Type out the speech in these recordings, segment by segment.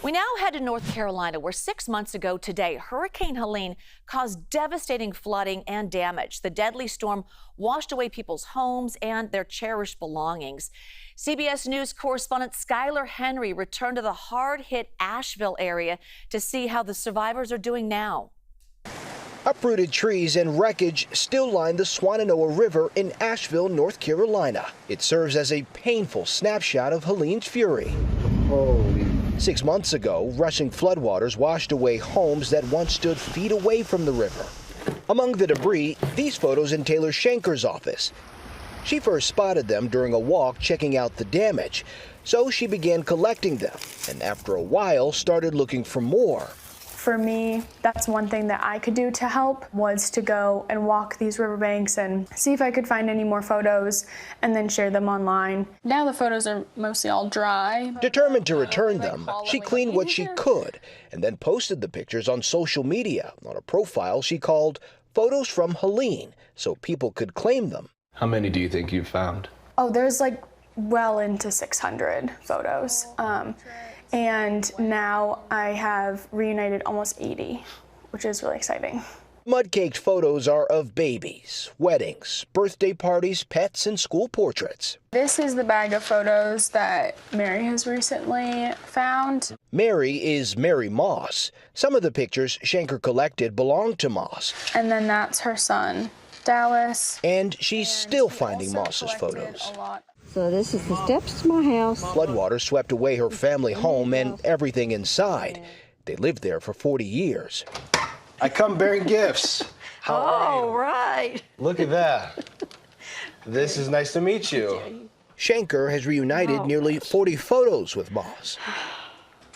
We now head to North Carolina, where 6 months ago today, Hurricane Helene caused devastating flooding and damage. The deadly storm washed away people's homes and their cherished belongings. CBS News correspondent Skyler Henry returned to the hard-hit Asheville area to see how the survivors are doing now. Uprooted trees and wreckage still line the Shenandoah River in Asheville, North Carolina. It serves as a painful snapshot of Helene's fury. 6 months ago, rushing floodwaters washed away homes that once stood feet away from the river. Among the debris, these photos in Taylor Shanker's office. She first spotted them during a walk checking out the damage, so she began collecting them, and after a while started looking for more. For me, that's one thing that I could do to help, was to go and walk these riverbanks and see if I could find any more photos and then share them online. Now the photos are mostly all dry. Determined to return them, she cleaned what she could and then posted the pictures on social media on a profile she called Photos from Helene, so people could claim them. How many do you think you've found? Oh, there's like well into 600 photos. And now I have reunited almost 80, which is really exciting. Mud-caked photos are of babies, weddings, birthday parties, pets, and school portraits. This is the bag of photos that Mary has recently found. Mary is Mary Moss. Some of the pictures Shanker collected belong to Moss. And then that's her son, Dallas. And she's still finding Moss's photos. So this is the steps to my house. Floodwaters swept away her family home and everything inside. They lived there for 40 years. I come bearing gifts. How are you? Right. Look at that. This is nice to meet you. Shanker has reunited nearly 40 photos with Moss.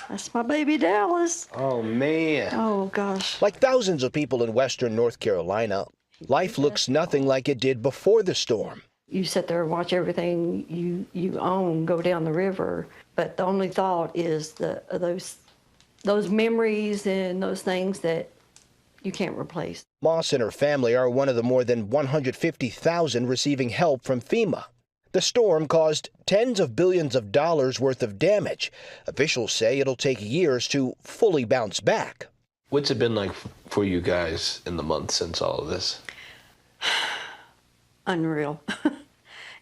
That's my baby Dallas. Oh, man. Oh, gosh. Like thousands of people in western North Carolina, life looks nothing like it did before the storm. You sit there and watch everything you own go down the river, but the only thought is those memories and those things that you can't replace. Moss and her family are one of the more than 150,000 receiving help from FEMA. The storm caused tens of billions of dollars worth of damage. Officials say it'll take years to fully bounce back. What's it been like for you guys in the months since all of this? Unreal.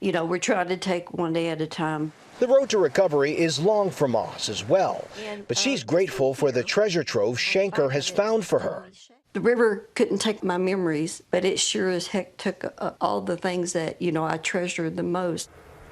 You know, we're trying to take one day at a time. The road to recovery is long for Moss as well, but she's grateful for the treasure trove Shanker has found for her. The river couldn't take my memories, but it sure as heck took all the things that, I treasure the most.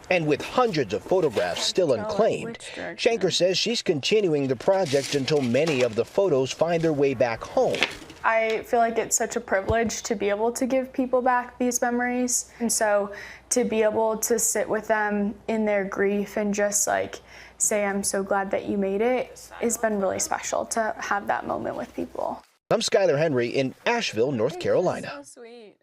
And with hundreds of photographs still unclaimed, Shanker says she's continuing the project until many of the photos find their way back home. I feel like it's such a privilege to be able to give people back these memories. And so to be able to sit with them in their grief and just say, I'm so glad that you made it, has been really special to have that moment with people. I'm Skyler Henry in Asheville, North Carolina. So sweet.